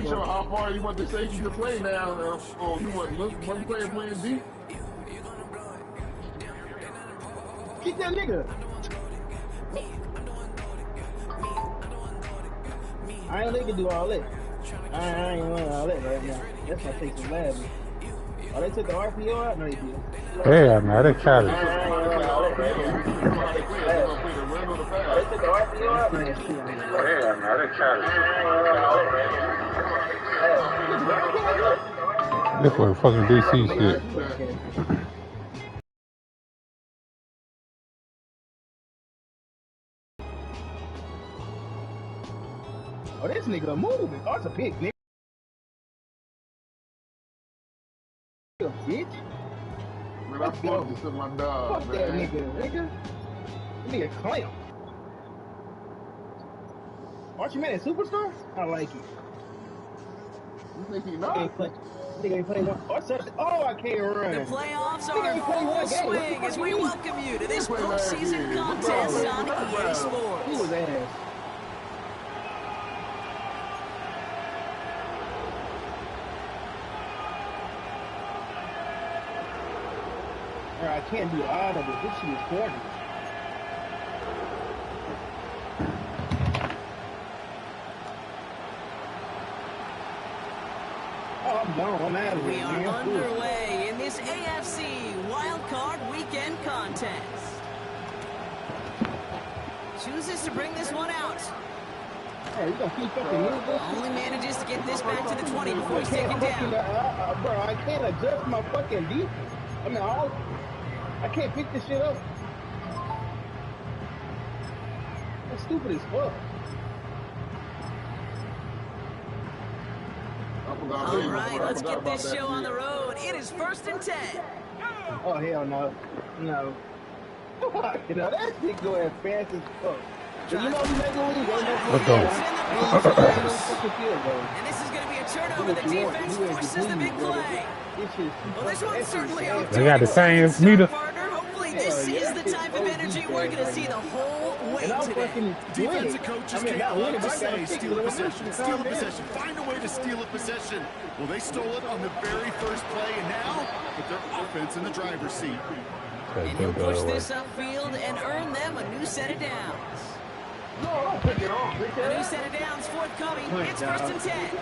Show how far you want the safety to play now. Oh, you want one player playing deep? Keep that nigga. I ain't think to do all that. I ain't want all that right now. That's gonna take some lab. Oh, they took the RPO out? No, they did. Yeah, man, they tried it. They took the RPO out? No, Yeah, man, they tried it. This was fucking DC shit. Oh, this nigga moving. Oh, it's a pig, nigga. Bitch. Man, I fucked this to my dog, Fuck man. that nigga. That nigga clown. Archie Man, superstar? I like it. You think he not? Nigga ain't playing one. Oh, I can't run. The playoffs are in full swing as we welcome you to this postseason contest on EA Sports. He was ass. I can't do all of it. This shit is gorgeous. Oh, I'm gone. I'm out of here. We are underway in this AFC Wildcard Weekend contest. Chooses to bring this one out. Hey, you gonna keep fucking moving? Only manages to get this back to the 20 before he's taken down. Bro, I can't adjust my fucking defense. I mean, I can't pick this shit up. That's stupid as fuck. All right, let's get this show on the road. It is 1st and 10. Oh, hell no. No. You know, that shit go as fast as fuck. You know we make a lead. Let's go. And this is going to be a turnover. The defense forces the big play. Well, this one's certainly off. They got the same meter. Hopefully this is the type of energy we're going to see the whole way today. Defensive coaches can't love to say steal a possession, steal a possession, find a way to steal a possession. Well, they stole it on the very first play, and now put their offense in the driver's seat. And he'll push this upfield and earn them a new set of downs. No, don't pick it off. A new set of downs forthcoming. It's 1st and 10.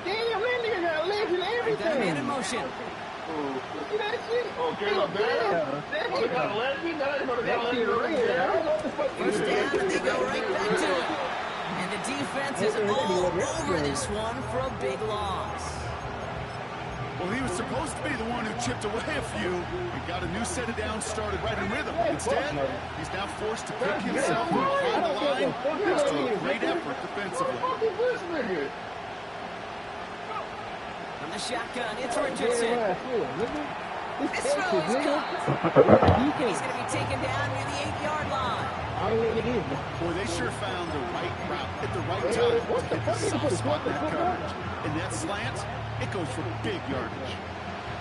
Damn, that nigga got legs and everything. Got a man in motion. See that shit? Oh, Caleb there? Oh, they got a legend? Now they're going to get a legend. First down, and they go right back to it. And the defense is all over this one for a big loss. Well, he was supposed to be the one who chipped away a few and got a new set of downs started right in rhythm. Instead, he's now forced to pick himself from behind the line. Thanks to a great effort defensively. From the shotgun, it's Richardson. This throw is caught. He's going to be taken down near the 8-yard line. Boy, they sure found the right route at the right time to hit the soft spot in that coverage. And that slant, it goes for big yardage.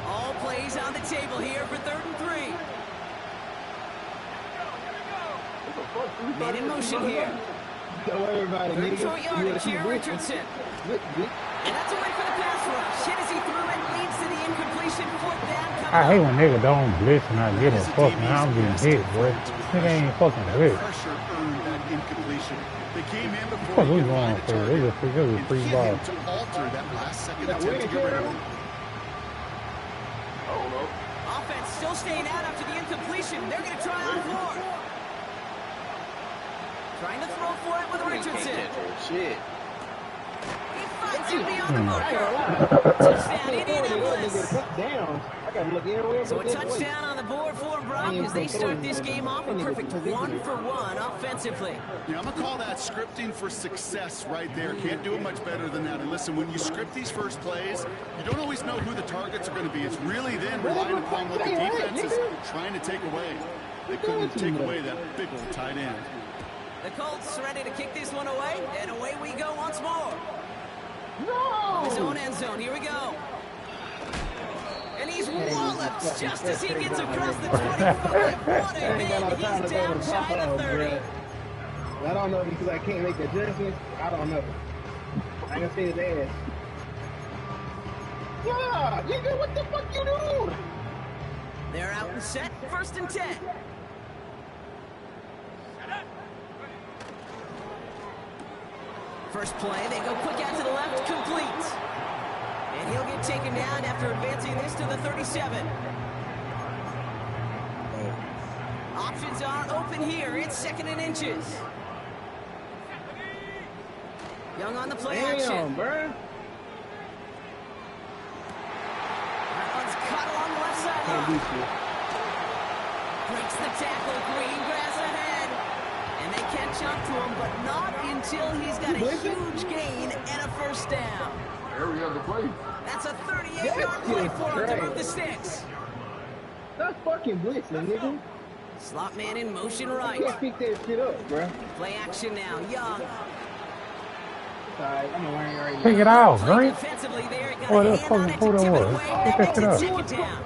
All plays on the table here for 3rd and 3. Man in motion here. Don't worry about it, nigga. Short yardage here, Richardson. And that's away for the pass rush. Hit as he threw it, leads to the incompletion. 4th down. I hate when niggas don't blitz and I get a fuck, man. I'm getting hit, boy. Nigga ain't fucking blitz. Pressure earned that incompletion. They came in before What we going for? They just free ball. to alter that last second attempt to get rid of him. Offense still staying out after the incompletion. They're going to try on 4th. Trying to throw for it with Richardson. Shit. He finds him beyond the marker. Touchdown, Indianapolis. So a touchdown on the board for Brock as they start this game off a perfect 1-for-1 offensively. Yeah, I'm going to call that scripting for success right there. Can't do it much better than that. And listen, when you script these first plays, you don't always know who the targets are going to be. It's really then relying upon what the defense is trying to take away. They couldn't take away that big old tight end. The Colts ready to kick this one away, and away we go once more. No! His own end zone, here we go. And he he's walloped just as he gets across the 25. What a hit. He's down shy of the 30. I don't know because I can't make adjustments. I don't know. I can see his ass. Yeah, nigga, what the fuck you doing? They're out and set, 1st and 10. First play, they go quick out to the left, complete. And he'll get taken down after advancing this to the 37. Options are open here. It's 2nd and inches. Young on the play action. Damn, bro. That one's cut along the left sideline. Breaks the tackle. Green grass ahead. And they catch up to him, but not until he's got a huge gain and a 1st down. Every other play. That's a 38-yard play for him to move the sticks. That's fucking blitzing, nigga. Slot man in motion You right. can't pick that shit up, bro. Play action now. Young. Alright, I'm gonna wear it right now. Take it out, Play Green. defensively there. Got Boy, a that's hand on fucking it who to that tip it was. away. Pick That that makes shit it up. 2nd down.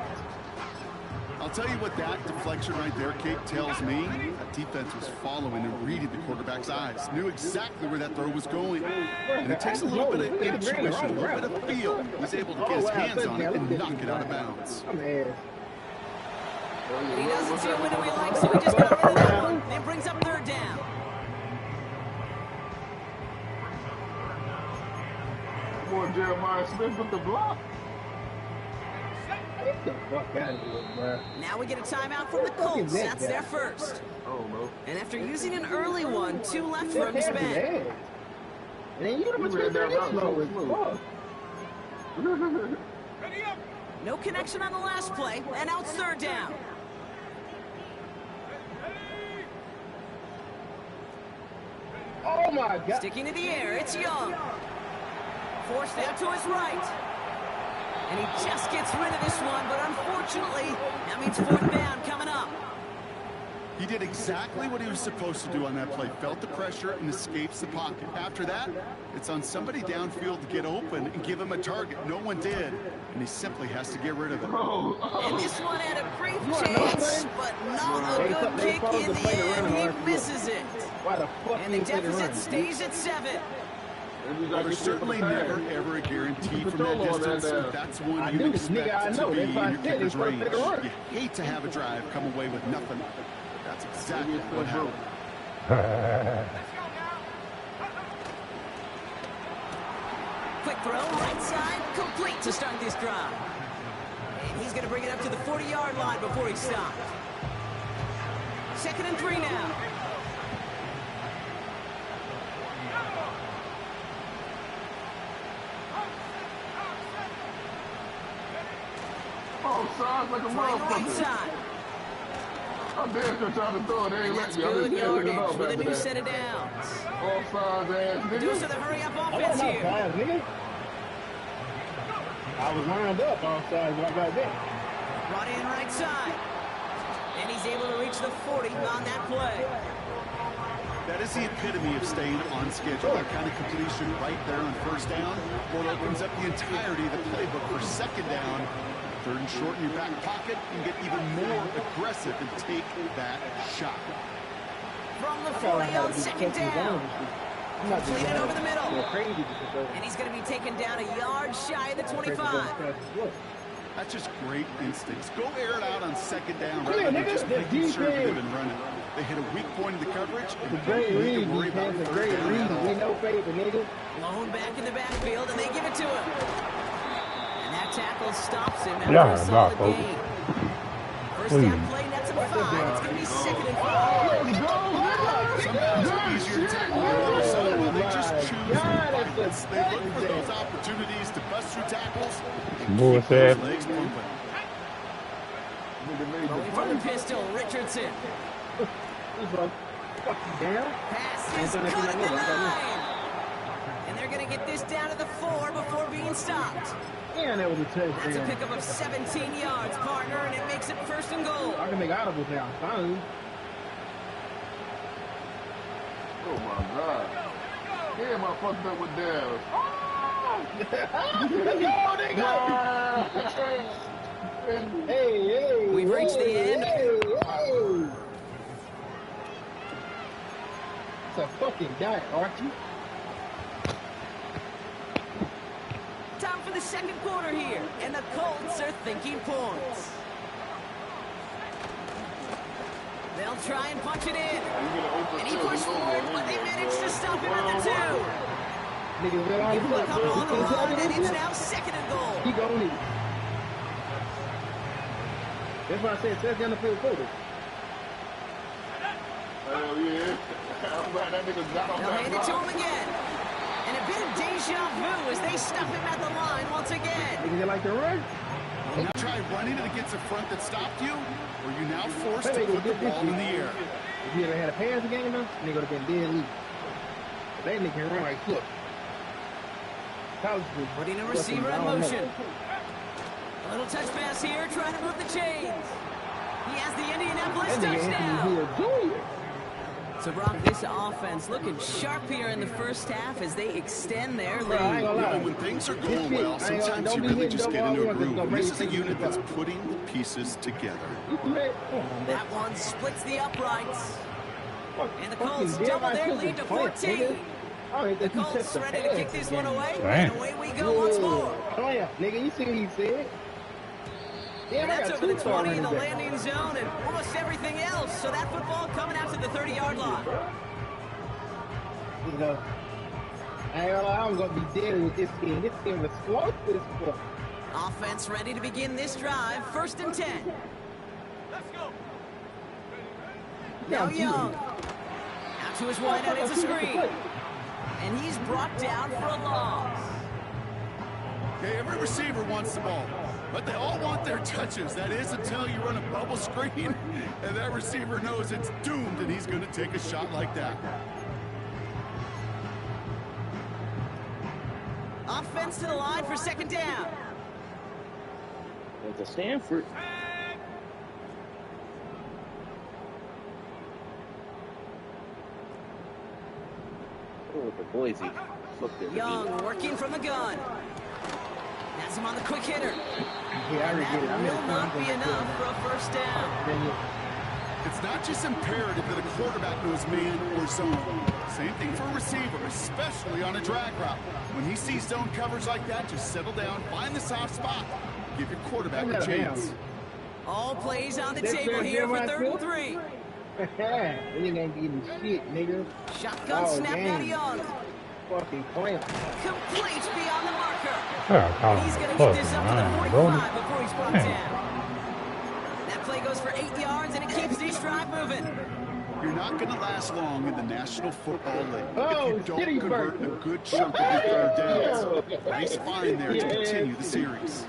I'll tell you what that deflection right there, Kate, tells me. That defense was following and reading the quarterback's eyes. Knew exactly where that throw was going. And it takes a little bit of intuition, a little bit of feel. He was able to get his hands on it and knock it out of bounds. I'm ass. He doesn't see a window he likes, so he just got rid of that one. Then brings up 3rd down. Boy, Jeremiah Smith with the block. Get the fuck out of here, bro. Now we get a timeout from the Colts. That's their 1st. Oh, no. And after using an early one, 2 left for him to spend. And then you don't ran down that that slow as slow. fuck. No connection on the last play, and now it's 3rd down. Oh my god. Sticking to the air, it's Young. Forced out to his right. And he just gets rid of this one, but unfortunately, that means 4th down coming up. He did exactly what he was supposed to do on that play. Felt the pressure and escapes the pocket. After that, it's on somebody downfield to get open and give him a target. No one did, and he simply has to get rid of it. And this one had a brief chance, but not a good kick in the end. He misses it. Why the fuck And the deficit stays at 7. Well, there's certainly never, ever a guarantee from that distance. That's one you expect to be in your kicker's range. You hate to have a drive come away with nothing. That's exactly what happened. Quick throw, right side, complete to start this drive. And he's going to bring it up to the 40-yard line before he stopped. 2nd and 3 now. Oh, size like a Playing right motherfucker. side. I'm damn sure trying to throw it. They ain't That's let me. I'm good just picking it yardage up with a after new that. set of downs. All size ass Deuce nigga. of the hurry-up I offense wasn't here. outside, nigga. I was lined up outside when I got there. Brought in right side. And he's able to reach the 40 on that play. That is the epitome of staying on schedule. That kind of completion right there on 1st down. Well, it opens up the entirety of the playbook for 2nd down. 3rd and short in your back pocket. You get even more aggressive and take that shot. From the 40 on 2nd down. Completed over the middle. Crazy. And he's going to be taken down a yard shy of the 25. That's just great instincts. Go air it out on 2nd down Come here, rather than nigga. just The being conservative defense. and running. They hit a weak point in the coverage. And It's a great don't need read, to worry about defense. A 3rd great down read. at all. We no favor, nigga. Blown back in the backfield, and they give it to him. And that tackle stops him after Yeah, a solid block, gain. First Please. down play, nets him 5. It's going to be 2nd and 5. Sometimes it's easier to tackle than others, so when they just choose violence, they look for those opportunities to bust through tackles and keep Bullshit. those legs pumping. Going from the pistol, Richardson. Down. Pass is cut at the 9. And they're going to get this down to the 4 before being stopped. And that was a touchdown. That's a pickup of 17 yards, partner, and it makes it 1st and goal. I can make audibles now. Fine. Oh my god. Damn, I fucked up with Dallas. Let's go, nigga. Hey, We've reached the end. Hey. It's a fucking diet, Archie. Time for the second quarter here, and the Colts are thinking points. They'll try and punch it in. And he pushed forward, but they managed to stop him at the 2. Nigga, He put a couple on the run, and it's now second and goal. He gonna need it. That's why I said touchdown the field quarter. Hell yeah. I'm glad that nigga got on They'll that hand it to block. him again. And a bit of deja vu as they stop him at the line once again. Niggas that like to run. Now try running it against a front that stopped you, or you now forced to That nigga put the did this ball in the shit. air. If you ever had a pass game, though, nigga would have been dead lead. But that nigga can run like look. College football. Putting a receiver in motion. A little touch pass here, trying to move the chains. He has the Indianapolis That nigga touchdown. Anthony Hill Jr. So, Brock, this offense looking sharp here in the first half as they extend their Bro, I ain't lead. gonna You know, lie. when things are This going shit, well, I ain't gonna- sometimes don't you be really hitting just double get into a R1 'cause groove. it's gonna And this raise is a things unit to that's the putting the pieces together. That one splits the uprights. And the Fucking Colts damn, double I their took lead it to plant, 14. nigga. I don't The think he Colts touched the ready to pass kick this one again. away, Right. and away we go once more. Oh yeah, nigga, you see what he said? Damn, I That's got over the 2-star 20, the running back. landing zone, and almost everything else. So that football coming out to the 30-yard line. You know, I ain't gonna lie, I'm gonna be dead with this team. This team was slow to this point. Offense ready to begin this drive. 1st and 10. Now Young. Out to his wideout, it's a screen. And he's brought down for a loss. Okay, every receiver wants the ball, but they all want their touches. That is until you run a bubble screen, and that receiver knows it's doomed, and he's going to take a shot like that. Offense to the line for 2nd down. It's a Stanford. Oh, the Boise. Young working from the gun. Has him on the quick hitter. Yeah, I And already get it. that I'm will not be enough for a 1st down. It's not just imperative that a quarterback knows man or zone. Same thing for a receiver, especially on a drag route. When he sees zone coverage like that, just settle down, find the soft spot, give your quarterback a chance. All plays on the That's table fair, here for Jeremiah 3rd and Phillips. 3. You ain't getting shit, nigga. Shotgun Oh, snap damn. out of Young. Fucking clamp. Complete beyond the marker. Yeah, call He's him going a to get fucking this up to the line, bro. 45 before he's brought Man. down. That play goes for 8 yards, and it keeps this drive moving. You're not going to last long in the National Football League Oh, if you don't City convert a Burger. good chunk of your 3rd downs. Nice find there to continue the series.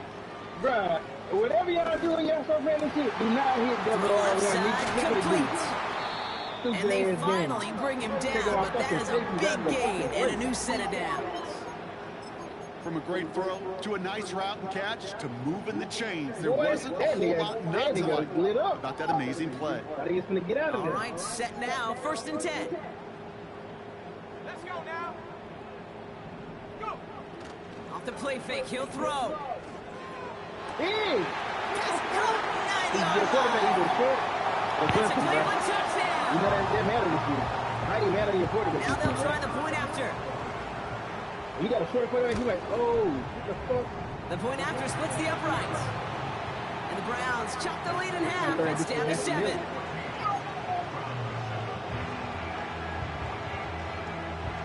Bruh, whatever y'all do in y'all first random shit, do not hit double Left R1. side complete. And they finally bring him down, but that is a big gain and a new set of downs. From a great throw to a nice route and catch to moving the chains, there Boy, wasn't a that whole nigga- lot that not to nigga like lit up. about that amazing play. I think it's gonna get out of All there. right, set now, 1st and 10. Let's go now. Go. Off the play fake, he'll throw. Hey! Just caught He's 9 the quarterback, yards. either short or That's a touchdown, Cleveland bruh. You touchdown. know that matter this year. How do you matter your quarterback? Now they'll try the point after. You got a short quarterback, you like, oh, what the fuck? The point after splits the uprights. And the Browns chop the lead in half. It's down to 7.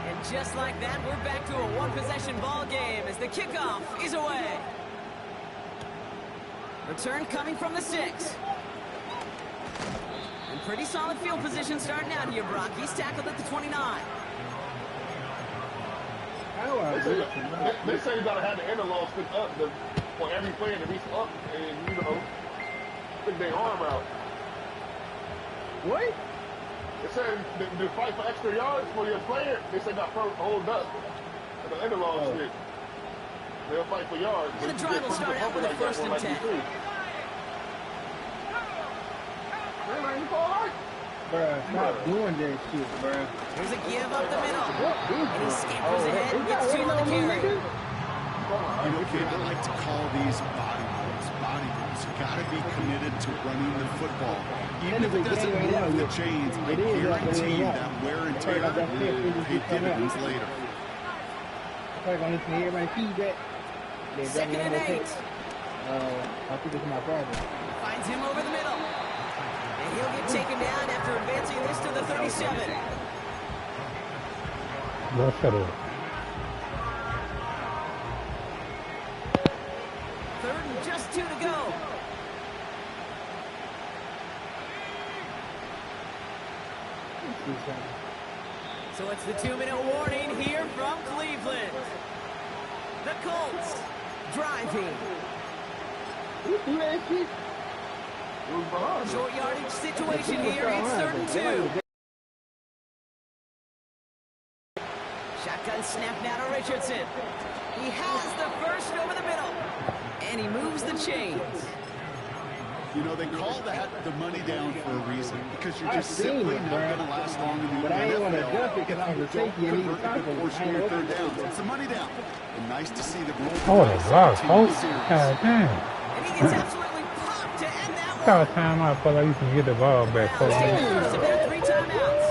And just like that, we're back to a one-possession ball game as the kickoff is away. Return coming from the 6. And pretty solid field position starting out here, Brock. He's tackled at the 29. How are They say you gotta have the interlaws stick up for every player to reach up and, you know, stick their arm out. What? It said the fight for extra yards for your player, they say got hold up. And the interlaws stick. They'll fight for yards. And the drive will start out with a 1st and 10. Bruh, stop doing that shit, bruh. Here's a give up the middle. What is And he this? scampers ahead and gets 2 on the carry. You know, Kid, I like to call these body rolls. Body rolls. You got to be committed to running the football. Even if it doesn't move the chains, I guarantee you that wear and tear will pay dividends later. Probably gonna listen to everybody feedback. 2nd and 8. I think it's my problem. Finds him over the middle. And he'll get taken down after advancing this to the 37. Well, shut up. 3rd and just 2 to go. So it's the 2-minute warning here from Cleveland. The Colts driving. Short yardage situation here. It's 3rd and 2. Shotgun snap now to Richardson. He has the first over the middle. And he moves the chains. You know, they call that the money down for a reason, because you're just simply not going to last long in the But I ain't want to NFL. jump it because I was thinking you need to Convert a good portion of your third downs. It's the money down. And nice to see the Oh, the block, folks. God damn. And he gets absolutely popped to end that one. That was time I felt like you can get the ball back. Browns Folks. take the first of their 3 timeouts.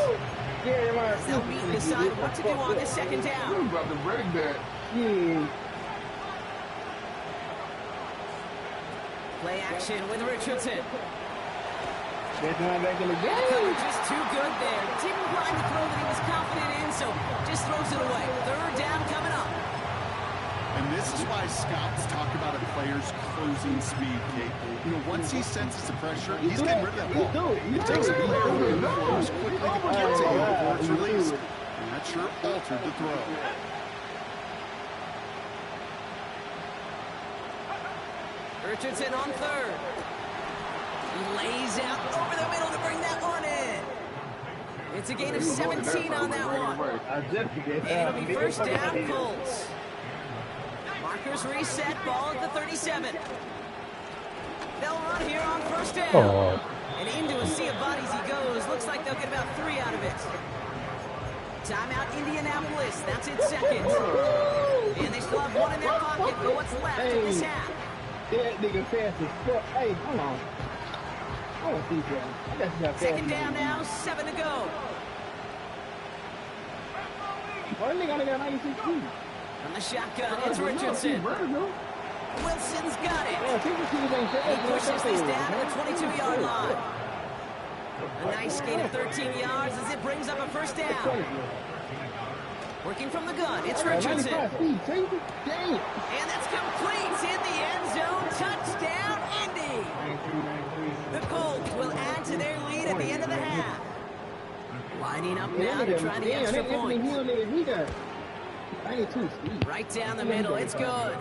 Yeah, They'll meet and decide what to do on this 2nd I'm down. about to break that. yeah. Play action with Richardson. That's not back in the game. Coverage just too good there. Didn't find the throw that he was confident in, so just throws it away. 3rd down coming up. And this is why scouts talk about a player's closing speed, Kate. You know, once he senses the pressure, he's getting rid of that ball. It takes a player who moves quickly to get to you before it's released. And that sure altered the throw. Richardson on 3rd. He lays out over the middle to bring that one in. It's a gain of 17 on that one. And it'll be 1st down, Colts. Markers reset, ball at the 37. They'll run here on 1st down. Oh, And into a sea of bodies he goes. Looks like they'll get about 3 out of it. Timeout, Indianapolis. That's its 2nd. And they still have 1 in their pocket for what's left of this half. That nigga fast as fuck. Hey, hold on. I want to see that. I got you got fast. 2nd down now, 7 to go. Oh, that nigga only got 96 feet. From the shotgun, it's Richardson. Wilson's got it. Yeah, people see this ain't He pushes this down to the 22-yard line. A nice gain of 13 yards as it brings up a 1st down. Working from the gun, it's Richardson. 95 feet, take it. Damn. And that's complete in the end zone. Touchdown, Indy. The Colts will add to their lead at the end of the half. Lining up now to try the extra point. He got 92 speed. Right down the middle, it's good.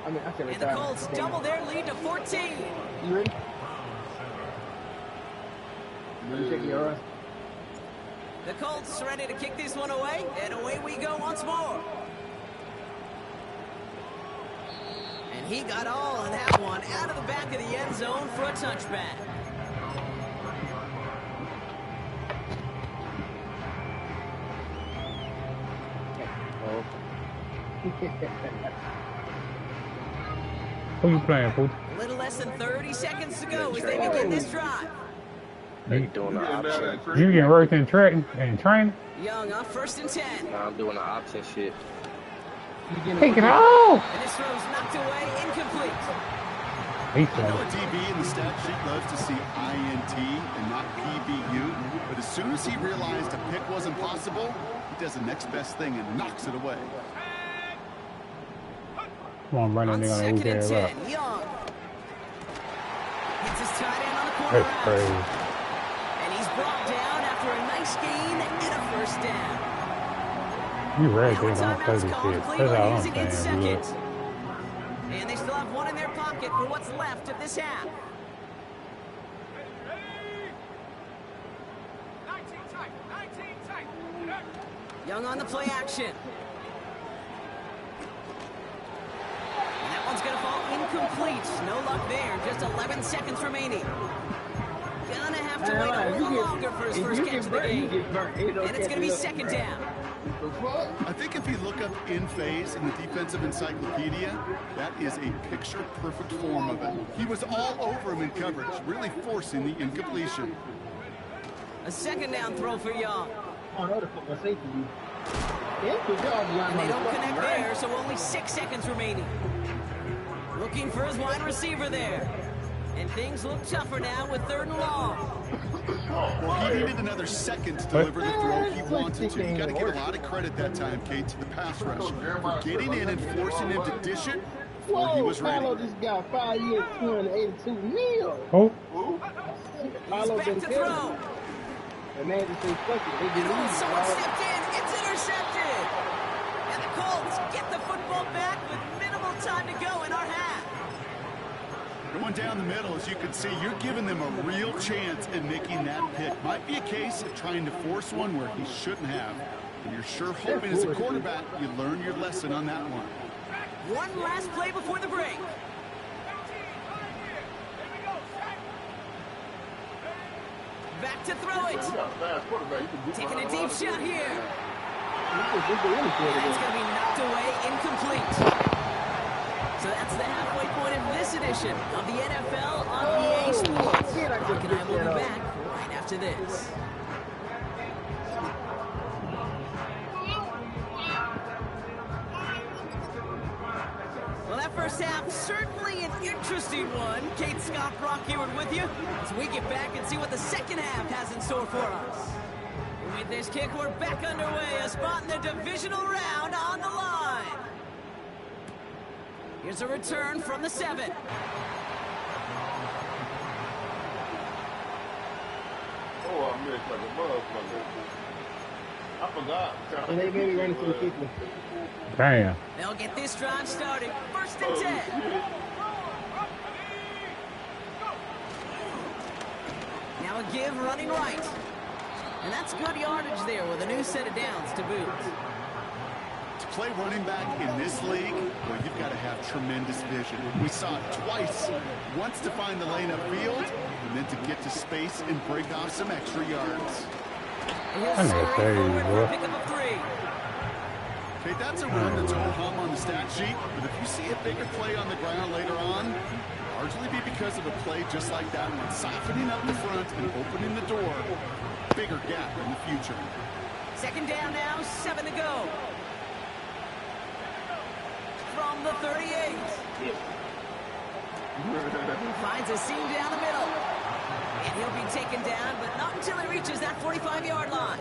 I mean, I said And the Colts double their lead to 14. You ready? Let me check your eyes. The Colts ready to kick this one away, and away we go once more. And he got all on that one out of the back of the end zone for a touchback. who you playing, Pooch? A little less than 30 seconds to go as they begin this drive. They doing the option. You getting worked in track and training? Young up 1st and 10. Nah, I'm doing the option shit. Take it off! And this throw's knocked away, incomplete. He I know said, a DB in the stat sheet loves to see INT and not PBU, but as soon as he realized a pick wasn't possible, he does the next best thing and knocks it away. come on, run that On nigga on 2nd the and weekend 10, up. Young. Hits his tight end on the corner. That's crazy. And he's brought down after a nice gain and a 1st down. You ready Now to a don't play timeout's this called. shit. That's Cleveland all I'm using its saying, bro. 2nd. And they still have 1 in their pocket for what's left of this half. 19 tight. 19 tight. Young on the play action. And that one's going to fall incomplete. No luck there. Just 11 seconds remaining. Gonna have have to wait a little longer for his first catch of the game. And it's going to be second down. I think if you look up in phase in the defensive encyclopedia, that is a picture-perfect form of it. He was all over him in coverage, really forcing the incompletion. A second down throw for Young. Oh, no, the football safety. And they don't connect there, so only 6 seconds remaining. Looking for his wide receiver there. And things look tougher now with 3rd and long. Well, he needed another second to deliver the throw he wanted to. You got to give a lot of credit that time, Kate, to the pass rush for getting in and forcing him to dish it before he was ready. Paulo just got 5 years, $282 million. Oh, He's back to throw. Imagine they fuck it. They get And someone stepped in. It's intercepted. And the Colts get the football back with minimal time to go in our half. Going down the middle, as you can see, you're giving them a real chance at making that pick. Might be a case of trying to force one where he shouldn't have. And you're sure hoping as a quarterback you learn your lesson on that one. One last play before the break. Back to throw it. Taking a deep shot here. And it's going to be knocked away, incomplete. So that's the halfway point of this edition of the NFL on EA Sports. Rock and I will be back right after this. Well, that first half, certainly an interesting one. Kate, Scott, Brock Ewart with you as we get back and see what the second half has in store for us. With this kick, we're back underway. A spot in the divisional round on the line. Here's a return from the 7. Oh, I missed like a motherfucker. I forgot. And they maybe running too quickly. damn. They'll get this drive started. 1st and 10. Now a give running right. And that's good yardage there with a new set of downs to boot. To play running back in this league, well, you've got to have tremendous vision. We saw it twice. Once to find the lane upfield, and then to get to space and break off some extra yards. I never tell you, boy. Pickup of 3. Okay, that's a run that's all hum on the stat sheet, but if you see a bigger play on the ground later on, largely be because of a play just like that one, softening up the front and opening the door. Bigger gap in the future. Second down now, 7 to go. From the 38. Finds a seam down the middle. And he'll be taken down, but not until he reaches that 45-yard line.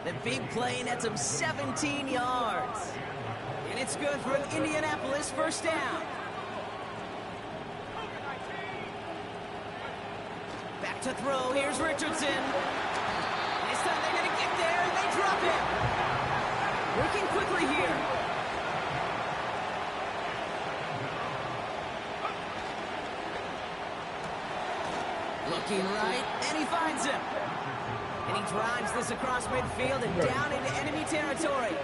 The big play nets him 17 yards. And it's good for an Indianapolis first down. Back to throw. Here's Richardson. This time they're going to get there, and they drop it. Working quickly here. Looking right, and he finds him. And he drives this across midfield and down into enemy territory.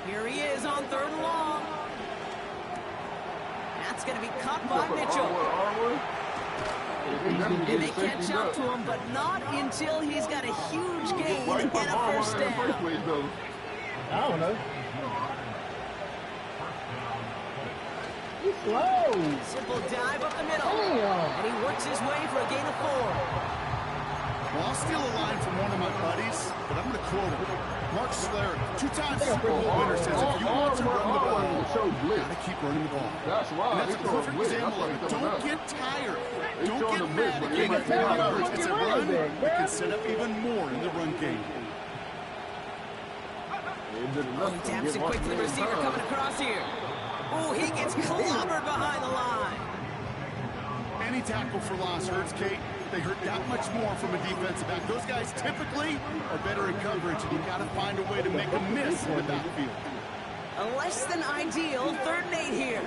Here he is on 3rd and long. That's going to be caught by Mitchell. And they catch up to him, but not until he's got a huge gain and a first down. I don't know. He's slow. Simple dive up the middle. Damn. And he works his way for a gain of 4. Well, I'll steal a line from one of my buddies, but I'm going to quote him. Mark Schlereth, 2-time Super Bowl winner, says if you want to run the ball, you got to keep running the ball. That's right. And that's a perfect example of it. Don't get tired. Don't get mad at getting 4 yards. It's a run. We can set up even more in the run game. Oh, he taps it quickly. Receiver coming across here. Oh, he gets clobbered behind the line. Any tackle for loss hurts, Kate. They hurt that much more from a defensive back. Those guys typically are better in coverage, and you've got to find a way to make a miss in the backfield. A less than ideal 3rd and 8 here.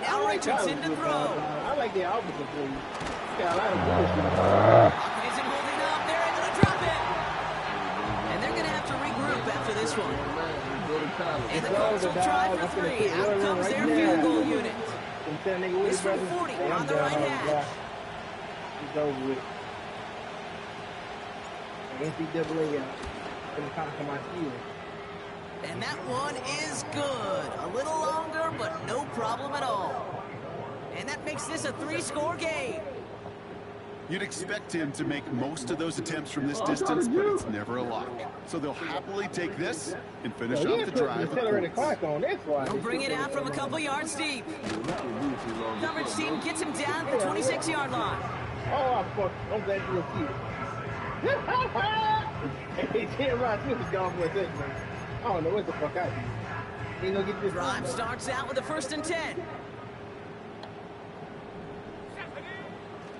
Now Richardson to throw. I like the opposite for you. Got a lot of bullshit. Isn't holding up. They're able to drop this one. Go to college. And the Colts will try for 3. Out comes their field goal unit. This from 40 on the right hash. It's over with. NCAA gonna conquer my field. And that one is good. A little longer, but no problem at all. And that makes this a 3-score game. You'd expect him to make most of those attempts from this distance, but it's never a lock. So they'll happily take this and finish off the drive. They'll bring it out from a couple yards deep. Coverage team gets him down at the 26-yard line. Oh, I'm glad you're cute. Hey, Tim Ross Smith is gone for a second. I don't know what the fuck I do. Ain't gonna get this Drive starts out with a 1st and 10.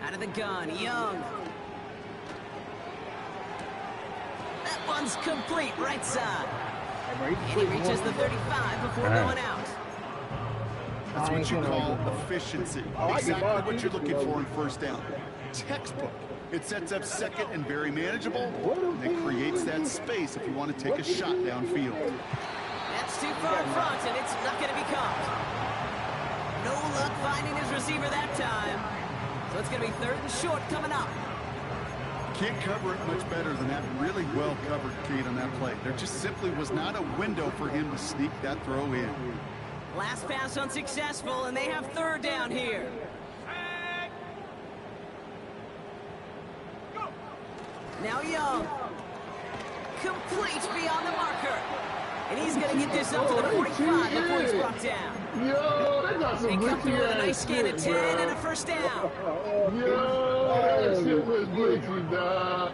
Out of the gun, Young. That one's complete, right side. And he reaches the 35 before going out. That's what you call efficiency. Exactly what you're looking for in 1st down. Textbook. It sets up 2nd and very manageable, and it creates that space if you want to take a shot downfield. That's too far in front, and it's not going to be caught. No luck finding his receiver that time. So it's going to be 3rd and short coming up. Can't cover it much better than that. Really well covered, Kate, on that play. There just simply was not a window for him to sneak that throw in. Last pass unsuccessful, and they have 3rd down here. Now Young. Complete beyond the marker. And he's going to get this up to the 45 before he's brought down. Yo, they got some They come through with a glitchy nice ass gain of shit, 10 bro. and a 1st down. Yo, that shit was glitchy, dog.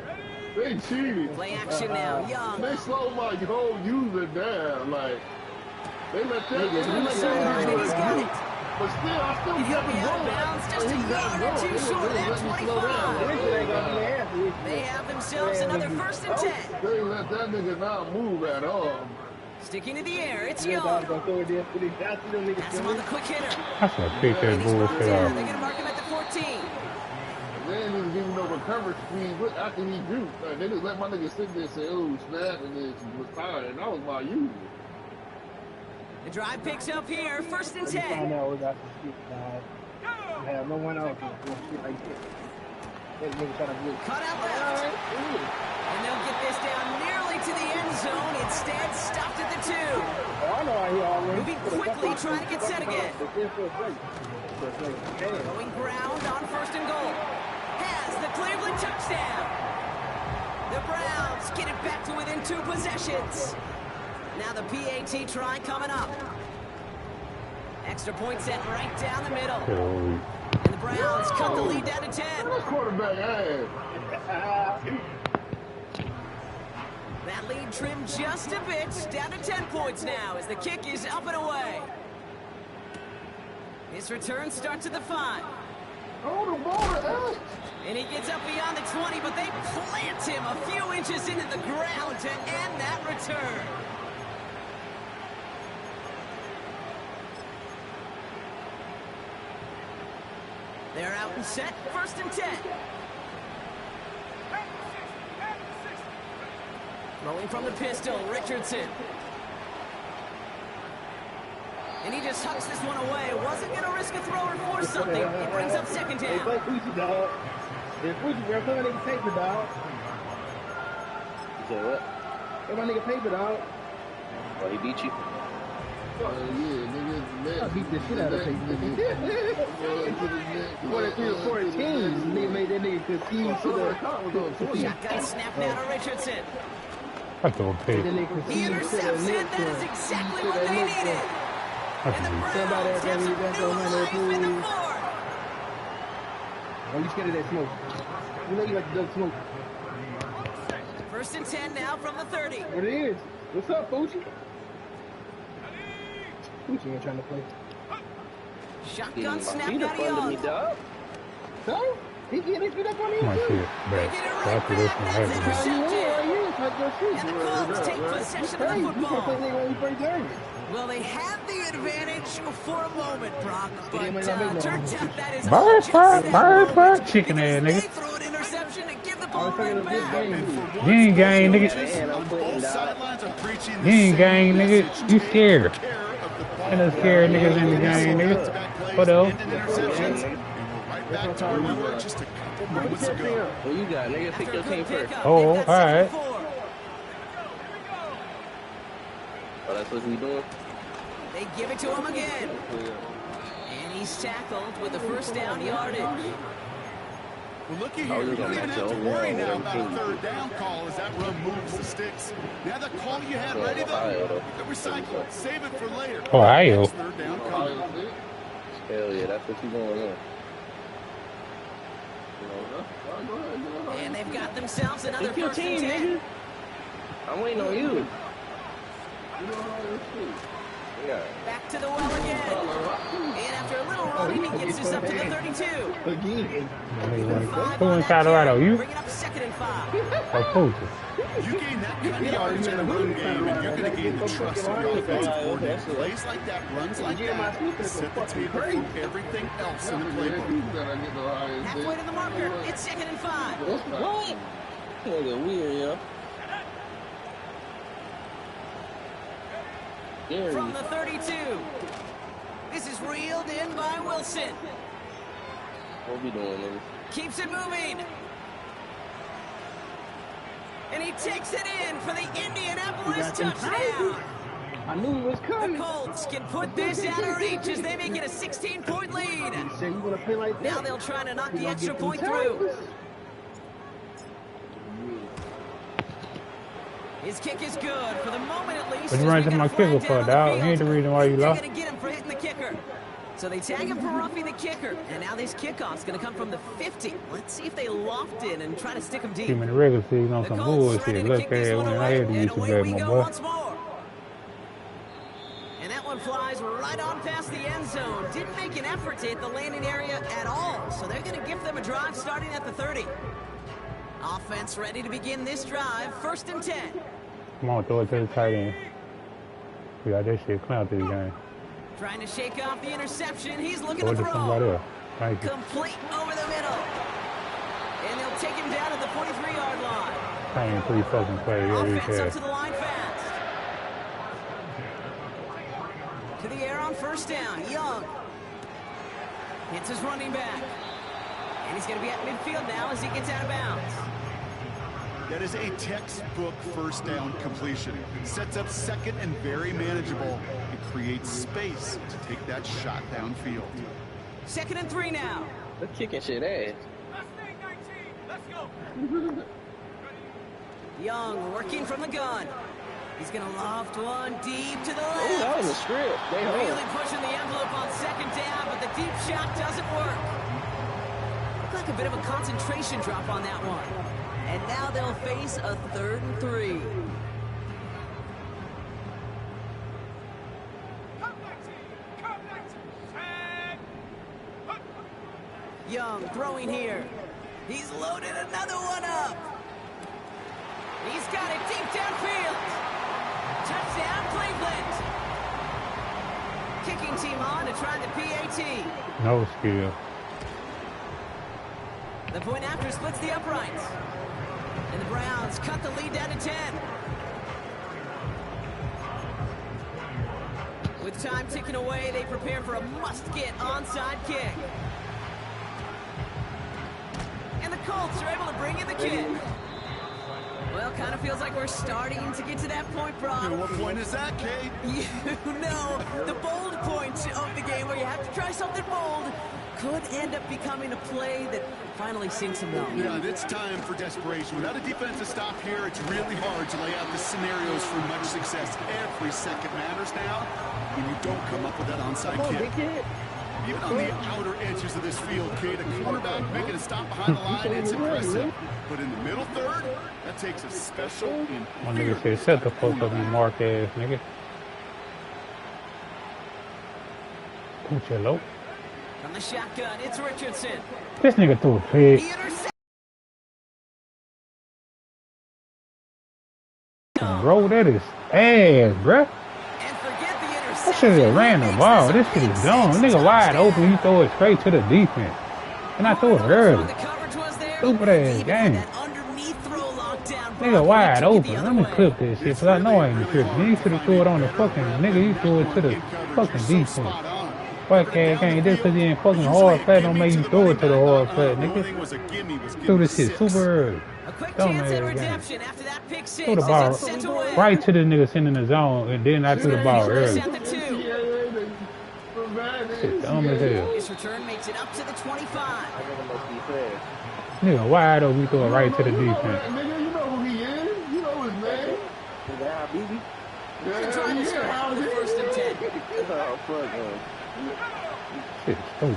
They cheated. Play action now, Young. They slowed my whole user down. Like, they let that He's on the sideline, and he's got it. But still, I still He'll got be him out of going. bounds just a He's got yard or him two going. short of that They let me slow 25. down. They have themselves another 1st and 10. They let that nigga not move at all. Sticking to the air, it's Young. That's That's him on the quick hitter. That's gonna pick that And he's brought bullshit down. up. They're going to mark him at the 14. They ain't even giving no recovery speed. What after he drew? Like, they just let my nigga sit there and say, oh, snap, and then was tired. And that was my usual. The drive picks up here, 1st and I 10. know we got some shit, dog. I have no one else doing shit like this. That nigga trying to get Cut out left. And they'll get this down nearly to the end zone. Instead, stopped at the 2. Oh, I know I hear already. Moving quickly, trying to get set again. Going ground on 1st and goal. Has the Cleveland touchdown. The Browns get it back to within 2 possessions. Now the PAT try coming up. Extra point set right down the middle. Holy. And the Browns cut the lead down to 10. That quarterback ass. That lead trimmed just a bit. Down to 10 points now as the kick is up and away. His return starts at the 5. Oh, the ball to ass. And he gets up beyond the 20, but they plant him a few inches into the ground to end that return. They're out and set, 1st and 10. Rolling from the pistol, Richardson. And he just hucks this one away. Wasn't going to risk a throw or force something. It brings up 2nd Hey, down. play Fuji, dog. If Fuji, bro, come on, nigga, paper, dog. You say what? Come on, nigga, paper, dog. Oh, he beat you? Yeah, nigga. I beat the shit out of paper. More than 3 or 4 teams, nigga made that nigga concede to the... Shotgun snap now to Richardson. That's all That pick. nigga He conceded to intercepts the it. next That is one. exactly what they needed. That's And the a Somebody Browns else have some ain't even new gonna life know in the who- 4th. Oh, you scared of that smoke. You know you like to dub smoke. 1st and 10 now from the 30. What it is? What's up, Fuji? Fuji ain't trying to play. Shotgun snap Feet out up of under me, Young. dog. So? He getting his feet up on him, my too. shit back. Get it right After this back. one That's happened. How you win right here? Touch your feet. And the Colts take possession of Hey, the you can't play football. nigga when you first learn it. Well, they had the advantage for a moment, Brock, but might not make no turns out that is Bird just fuck, that bird moment, fuck, chicken because ass they nigga. throw an interception to give the was thinking of this game. You ain't gang, nigga. Coaches on both sidelines are preaching You the ain't same gang, nigga. message You to scared. take care of the ball. Ain't no scared niggas in the gang, nigga. What else? Ended interceptions, and we're right back to where we were just a couple moments ago. What you got, nigga? Pick your team first. Oh, all right. Oh, that's what we doing? They give it to him again. And he's tackled with the first down yardage. Well, looky here. You don't even have to worry now about a third down call as that run moves the sticks. Now that call you had ready, though, you can recycle it. Save it for later. Ohio. Next third down coming. Hell yeah, that's what you going on. And they've got themselves another Pick your first and team, 10. nigga. I'm waiting on you. Yeah. Back to the well again. And after a little running, he gets us up to the 32. Again. Who in Colorado? You? Bring it up 2nd and 5. Or coaches? You gain that kind of yardage in a run game, and you're going to gain the trust of your offensive coordinator. Plays like that, runs like that, set the table for everything else in the playbook. Halfway to the marker. It's 2nd and 5. What? Nigga weird, yo. From the 32. This is reeled in by Wilson. What we doing, nigga? Keeps it moving. And he takes it in for the Indianapolis touchdown. I knew it was The coming. Colts can put this out of reach as they make it a 16-point lead. Said you gonna play like that. Now they'll try to knock You the gonna extra get them point through. tackles. His kick is good for the moment at least. What you running to my kicker for, dog? He ain't the reason why you They're lost. going to get him for hitting the kicker. So they tag him for roughing the kicker. And now this kickoff's going to come from the 50. Let's see if they loft in and try to stick him deep. Team in the regular season on The some Colts ready bullshit. to Look kick this there one when I away, had to and use some away bad, we my go boy. once more. And that one flies right on past the end zone. Didn't make an effort to hit the landing area at all. So they're going to give them a drive starting at the 30. Offense ready to begin this drive. 1st and 10. Come on, throw it to the tight end. We got that shit clown through the game. Trying to shake off the interception. He's looking Throw to it to somebody throw. else. Thank you. Complete over the middle. And they'll take him down at the 43-yard line. I ain't 3 fucking plays every Offense up half. to the line fast. To the air on 1st down. Young. Hits his running back. And he's going to be at midfield now as he gets out of bounds. That is a textbook first down completion. Sets up second and very manageable. It creates space to take that shot downfield. 2nd and 3 now. They're kicking shit ass. Let's take 19. Let's go. Young working from the gun. He's going to loft one deep to the Oh, that was a left. script. They Really home. pushing the envelope on 2nd down, but the deep shot doesn't work. Looked like a bit of a concentration drop on that one. And now they'll face a 3rd and 3. Come 19. Come 19. And... Young throwing here. He's loaded another one up. He's got it deep downfield. Touchdown, Cleveland. Kicking team on to try the PAT. No skill. The point after splits the uprights. And the Browns cut the lead down to 10. With time ticking away, they prepare for a must-get onside kick. And the Colts are able to bring in the kick. Well, kind of feels like we're starting to get to that point, Brock. And what point is that, Kate? You know, the bold point of the game where you have to try something bold could end up becoming a play that finally sinks them down. Yeah, it's time for desperation. Without a defensive stop here, it's really hard to lay out the scenarios for much success. Every second matters now when you don't come up with that onside Come on, kick. big kid. Even on the outer edges of this field, Kate, a quarterback making a stop behind the line, it's impressive. But in the middle third, that takes a special and My nigga said, shut the fuck up, you mark ass nigga. Cuchello. From the shotgun, it's Richardson. This nigga threw a pig. He intercepts. Bro, that is ass, bruh. And forget the interception. That shit is ran the Makes ball. this a This shit big is gone. six Nigga wide touchdown. open, you throw it straight to the defense. And I threw it early. The coverage was there. Stupid ass Even game. that underneath Nigga wide open. Let me clip this shit, cause I know I ain't tripping. You should have threw it on the fucking nigga. You threw it to the fucking defense. Fuck ass ain't this cause you ain't fucking hard flat. Don't make you throw it to the hard flat, nigga. Threw this shit super early. A quick Don't chance make at it again. redemption after that pick six. Threw the ball Is it set to win? right to the nigga sitting in the zone, and then I threw the ball early. At the 2. Shit dumb as hell. His return makes it up to the 25. Nigga wide open, you throw it right to the defense. Nigga, you know who he is. You know his name. Yeah, BB. They're trying to score on the 1st and 10. Oh, fuck, man. Shit stupid.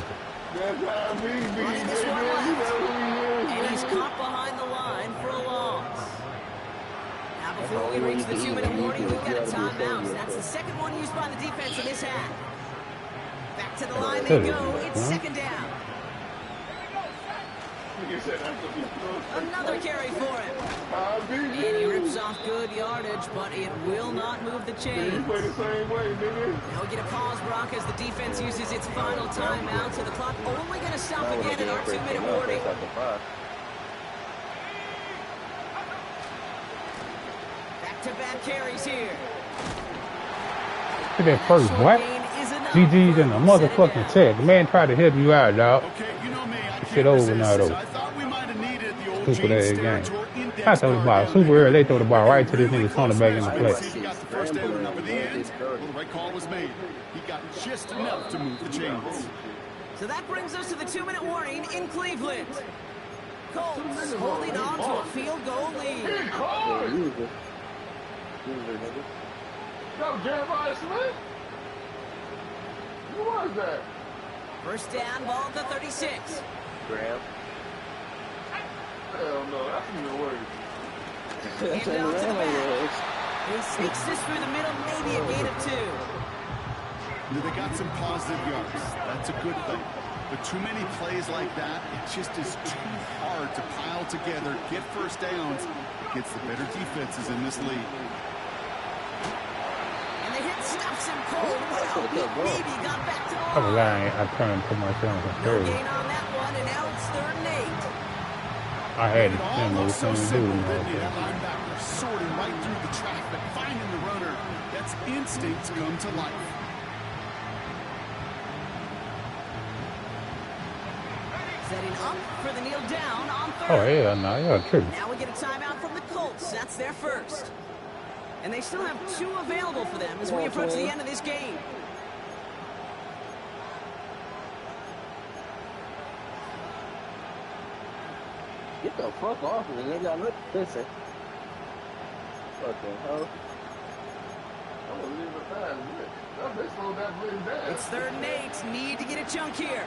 That's how BB, Running nigga. this You one know left. who he And is. he's caught behind the line for a loss. Now before we reach the 2-minute warning, we've got a timeout. That's the second one used by the defense in this half. Back to the line they go. It's 2nd down. Nigga said that's what he's doing. Another carry for him. BB. And he rips off good yardage, but it will not move the He chains. play the same way, nigga. Now we get a pause, Brock, as the defense uses its final timeout. So the clock only going to stop again at our 2-minute warning. Back-to-back carries here. Look at that first, what? GG's in a motherfucking check. The man tried to help you out, dog. Okay, you know me, I Shit can't over resist now, this. though. I thought we might have needed the old Stupid James ass game. territory index I throw the ball card super down early. They throw the ball right to this nigga corner back in the there. play. He got the first down up at the end. Well, the right call was made. He got just enough to move the chains. So that brings us to the 2-minute warning in Cleveland. Colts holding on to a field goal lead. He called. Yo, Jeremiah Smith? Who was that? First down, ball at the 36. Graham. Hell no, that's even worse. And down to the back. He sneaks this through the middle, maybe a gain of 2. They got some positive yards. That's a good thing. But too many plays like that, it just is too hard to pile together, get first downs against the better defenses in this league. And the hit stops him cold. Well, he maybe got back to the I was line. lying. I turned to myself and No third. gain on that one, and now it's 3rd and 8. I had It to all send looks those so things to do. simple, didn't it? That linebacker sorting right through the traffic, finding the runner. That's instincts come to life. Setting up for the kneel down on 3rd. Oh, yeah, no, you're tripping. Now we get a timeout from the Colts. That's their first. And they still have 2 available for them as we approach the end of this game. Get the fuck off of me, nigga. Listen. Fucking hell. I'm gonna leave it fast. They slowed that blitz down. It's 3rd and 8. Need to get a chunk here.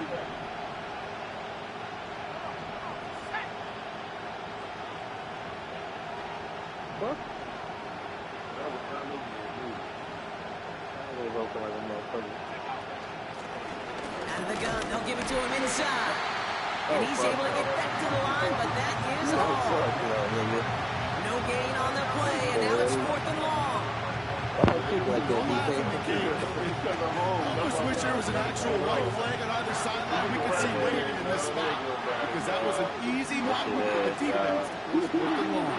What? That was not looking good. I'm gonna go for like a motherfucker. Out of the gun. They'll give it to him inside. And he's able to get back to the line, but that is all. Fuck no, nigga. No gain on the play, and now it's 4th and long. Why don't you like that defense? Because I'm home. I almost wish there was an actual white flag on either sideline. We could see waiting in this spot because that was an easy block for the defense. It was 4th and long.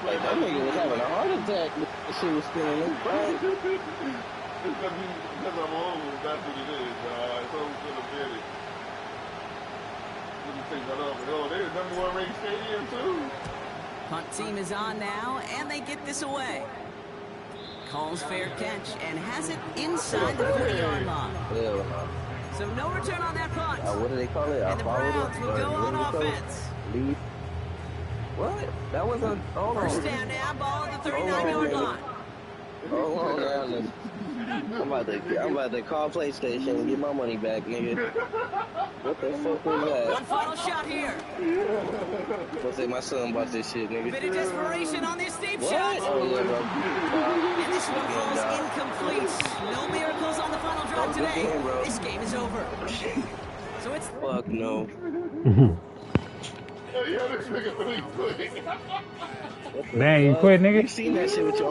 Like, that nigga was having a heart attack. That shit was spinning his brain. It's because I'm home. That's what it is. It's over to the finish. Let me take that off. Oh, they're the #1 ranked stadium, too. Punt team is on now, and they get this away. Calls fair catch and has it inside the 40-yard line. Hell no. So no return on that punt. What do they call it? And the Browns will go on offense. Lead. What? That wasn't. Hold on. First down now, ball at the 39-yard line. Hold on, now. I'm about to call PlayStation and get my money back, nigga. What the fuck was that? One final shot here. What's that? My son bought this shit, nigga. Bit of desperation on this deep What? shot. Oh, yeah, bro. And this one falls incomplete. No miracles on the final drive today. game, bro. This game is over. So it's Fuck no. Yeah, this nigga really quick. Dang, you quit, nigga? You seen that shit with your own